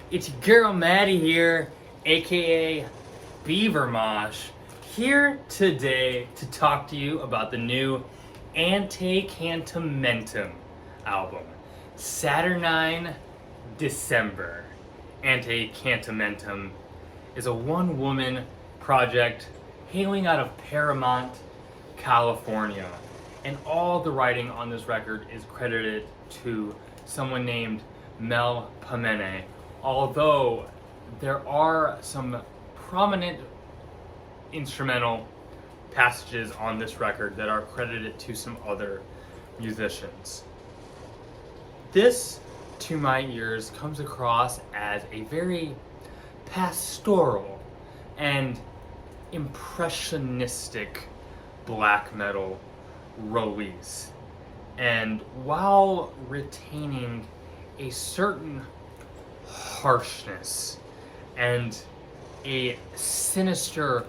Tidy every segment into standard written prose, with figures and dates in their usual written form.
It's your girl Maddie here, aka Beaver Mosh, here today to talk to you about the new Antecantamentum album, Saturnine December. Antecantamentum is a one-woman project hailing out of Paramount, California, and all the writing on this record is credited to someone named Mel Pamene, although there are some prominent instrumental passages on this record that are credited to some other musicians. This, to my ears, comes across as a very pastoral and impressionistic black metal release. And while retaining a certain harshness and a sinister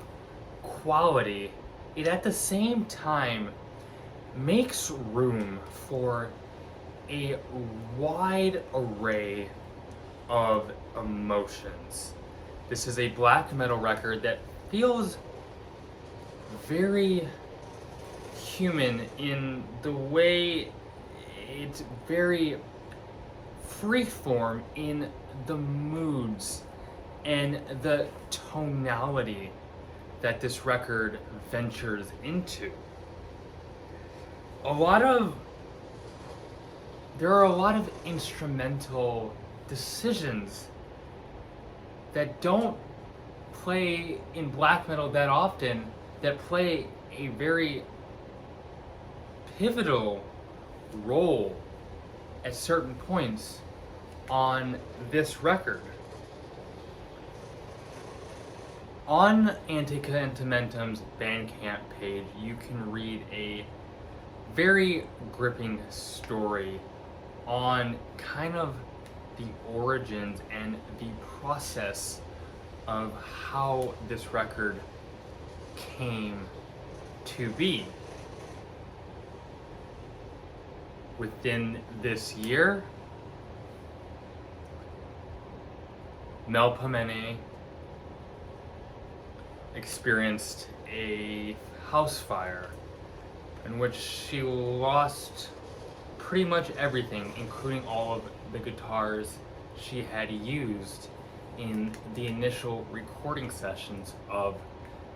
quality, it at the same time makes room for a wide array of emotions. This is a black metal record that feels very human in the way it's very freeform in the moods and the tonality that this record ventures into. There are a lot of instrumental decisions that don't play in black metal that often, that play a very pivotal role at certain points on this record. On Antecantamentum's Bandcamp page, you can read a very gripping story on kind of the origins and the process of how this record came to be. Within this year, Mel Pamene experienced a house fire in which she lost pretty much everything, including all of the guitars she had used in the initial recording sessions of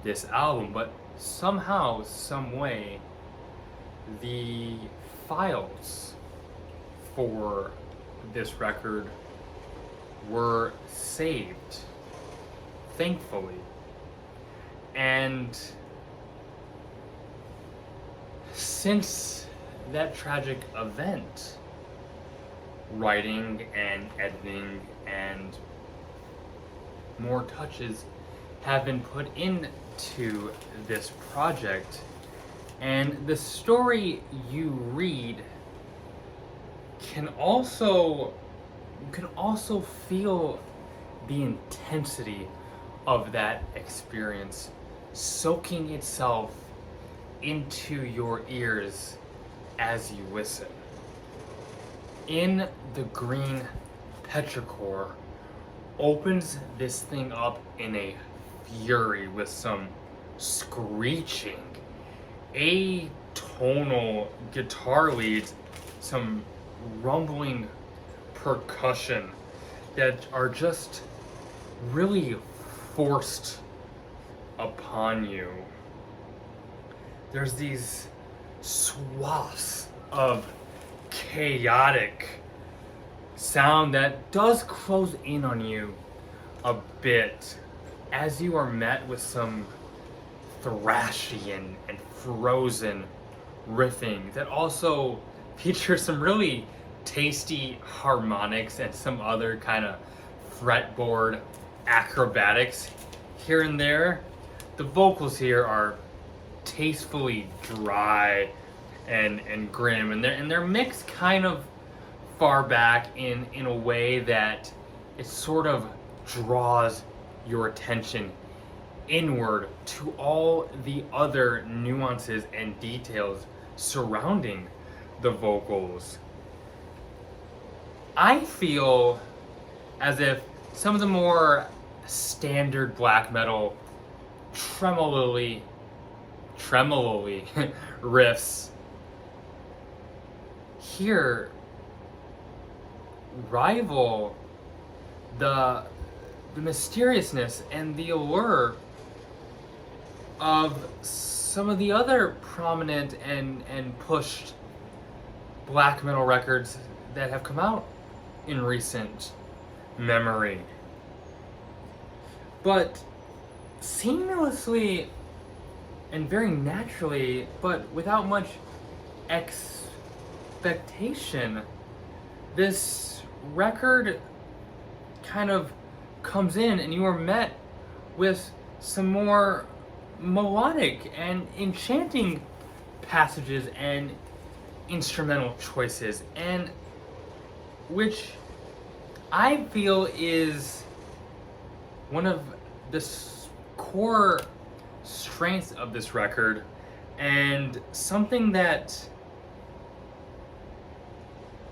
this album. But somehow, some way, the files for this record were saved, thankfully. And since that tragic event, writing and editing and more touches have been put into this project, and the story you read can also feel the intensity of that experience soaking itself into your ears as you listen. In the Green Petrichor opens this thing up in a fury with some screeching, atonal guitar leads, some rumbling percussion that are just really forced upon you. There's these swaths of chaotic sound that does close in on you a bit as you are met with some Thrashian and Frozen riffing that also features some really tasty harmonics and some other kind of fretboard acrobatics here and there. The vocals here are tastefully dry and grim, and they're mixed kind of far back in a way that it sort of draws your attention inward to all the other nuances and details surrounding the vocals. I feel as if some of the more standard black metal tremololy riffs here rival the mysteriousness and the allure of some of the other prominent and pushed black metal records that have come out in recent memory. But seamlessly and very naturally, but without much expectation, this record kind of comes in and you are met with some more melodic and enchanting passages and instrumental choices, and which I feel is one of the core strengths of this record, and something that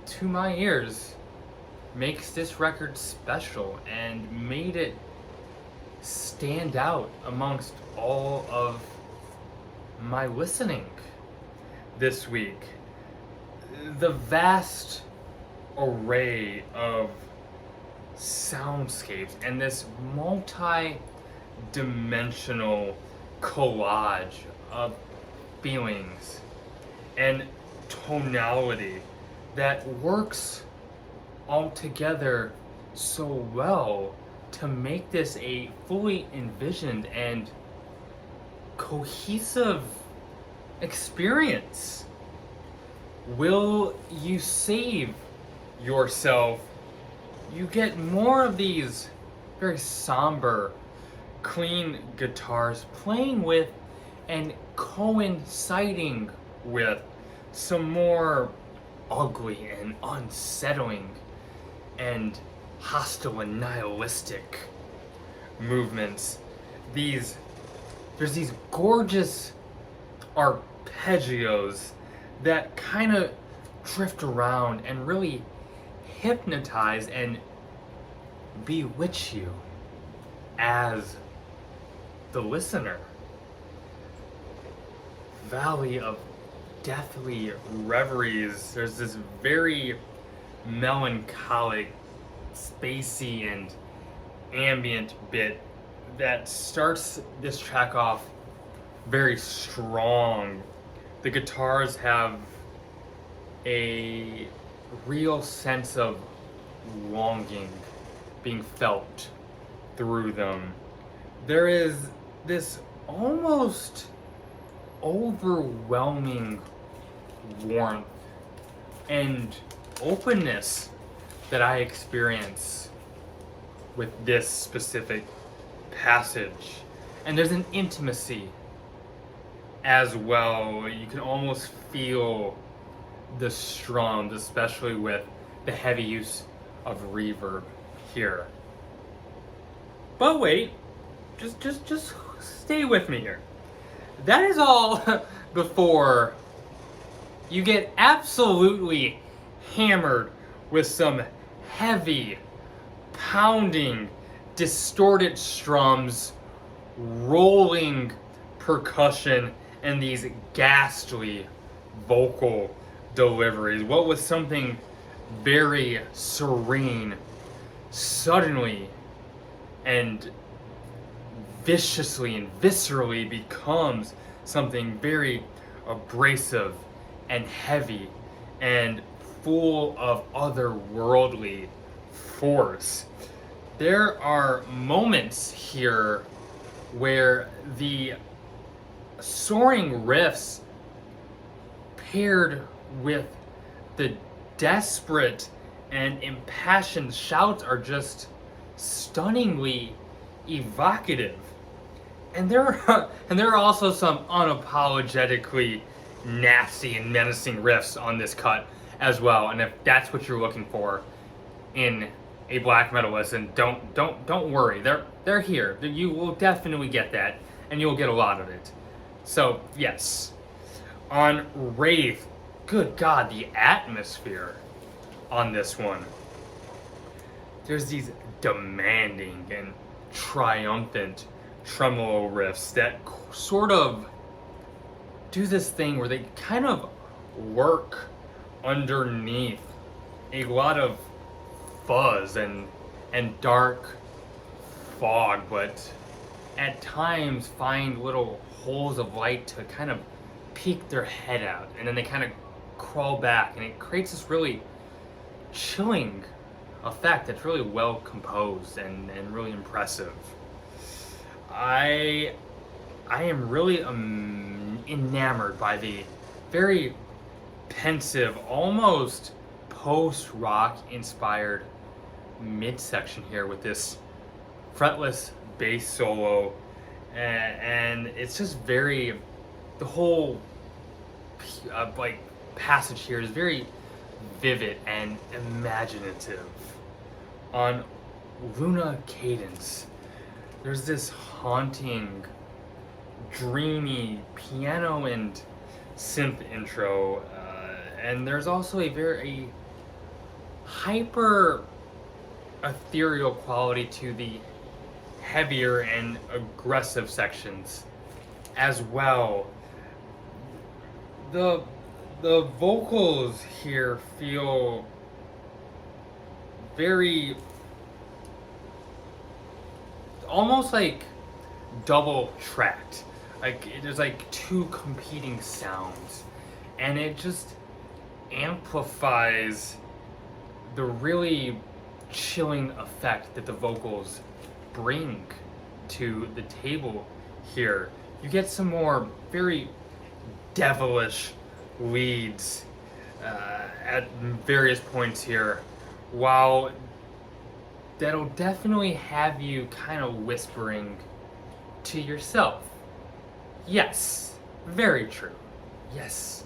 to my ears makes this record special and made it stand out amongst all of my listening this week. The vast array of soundscapes and this multi-dimensional collage of feelings and tonality that works all together so well to make this a fully envisioned and cohesive experience. Will you save yourself? You get more of these very somber, clean guitars playing with and coinciding with some more ugly and unsettling and hostile and nihilistic movements. There's these gorgeous arpeggios that kind of drift around and really hypnotize and bewitch you as the listener. Valley of Deathly Reveries, there's this very melancholic, spacey and ambient bit that starts this track off very strong. The guitars have a real sense of longing being felt through them. There is this almost overwhelming warmth and openness that I experience with this specific passage. And there's an intimacy as well. You can almost feel the strums, especially with the heavy use of reverb here. But wait, just stay with me here. That is all before you get absolutely hammered with some heavy, pounding, distorted strums, rolling percussion, and these ghastly vocal deliveries. What was something very serene suddenly and viciously and viscerally becomes something very abrasive and heavy and full of otherworldly force. There are moments here where the soaring riffs paired with the desperate and impassioned shouts are just stunningly evocative. And there are also some unapologetically nasty and menacing riffs on this cut as well. And if that's what you're looking for in a black metal listen, don't worry. They're here. You will definitely get that, and you'll get a lot of it. So yes, on Wraith, good God, the atmosphere on this one. there's these demanding and triumphant tremolo riffs that sort of do this thing where they kind of work underneath a lot of fuzz and dark fog, but at times find little holes of light to kind of peek their head out, and then they kind of crawl back, and it creates this really chilling effect that's really well composed and really impressive. I am really enamored by the very pensive, almost post-rock inspired midsection here with this fretless bass solo, and it's just very, the whole like passage here is very vivid and imaginative. On Luna Cadence, there's this haunting, dreamy piano and synth intro, and there's also a very hyper ethereal quality to the heavier and aggressive sections as well. The vocals here feel very almost like double tracked. Like there's like two competing sounds, and it just amplifies the really chilling effect that the vocals bring to the table here. You get some more very devilish leads at various points here, while that'll definitely have you kind of whispering to yourself, yes, very true, yes,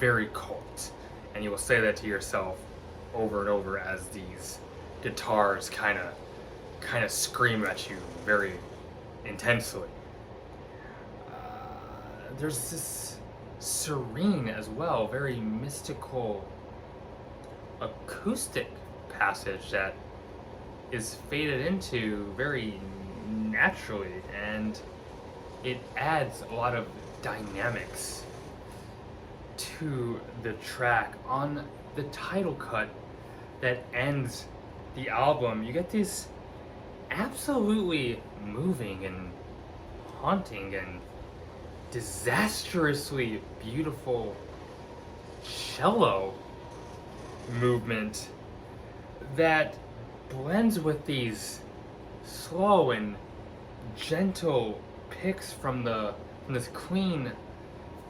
very cult. And you will say that to yourself over and over as these guitars kind of scream at you very intensely. There's this serene as well, very mystical acoustic passage that is faded into very naturally, and it adds a lot of dynamics to the track. On the title cut that ends the album, you get this absolutely moving and haunting and disastrously beautiful cello movement that blends with these slow and gentle picks from this clean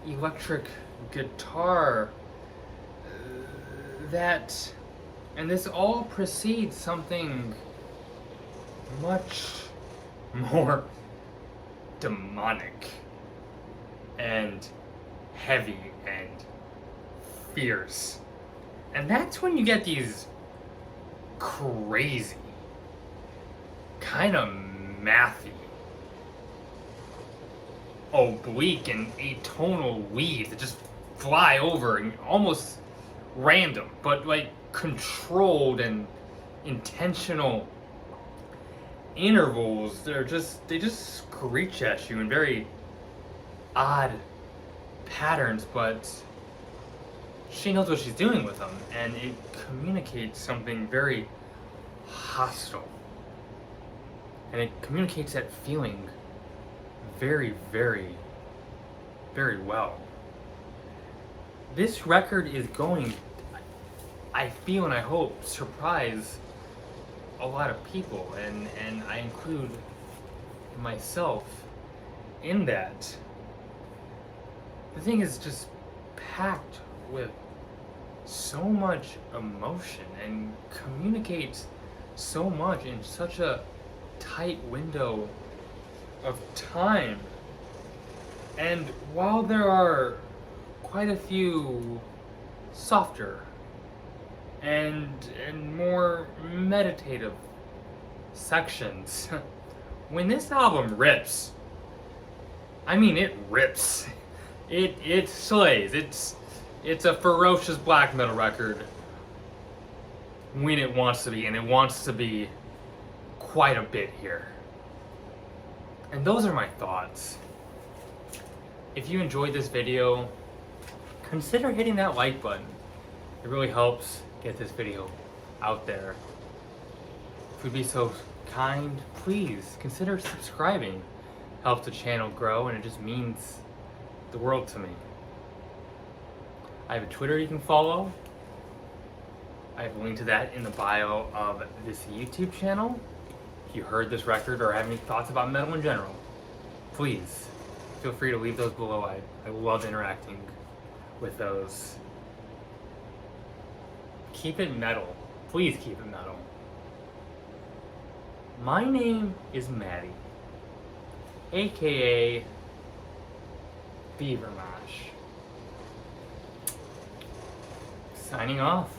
electric guitar, and this all precedes something much more demonic and heavy and fierce. And that's when you get these crazy, kind of mathy, oblique and atonal weaves that just fly over and almost random, but like controlled and intentional intervals. They just screech at you in very odd patterns, but she knows what she's doing with them, and it communicates something very hostile, and it communicates that feeling very, very, very well. This record is going, I feel and I hope, surprise a lot of people, and I include myself in that. The thing is just packed with so much emotion and communicates so much in such a tight window of time. And while there are quite a few softer and more meditative sections, when this album rips, I mean it rips. It slays. It's a ferocious black metal record when it wants to be, and it wants to be quite a bit here. And those are my thoughts. If you enjoyed this video, consider hitting that like button. It really helps get this video out there. If you'd be so kind, please consider subscribing. Helps the channel grow, and it just means the world to me. I have a Twitter you can follow. I have a link to that in the bio of this YouTube channel. If you heard this record or have any thoughts about metal in general, please feel free to leave those below. I love interacting with those. Keep it metal. Please keep it metal. My name is Maddie, aka Beaver Mash. Signing off.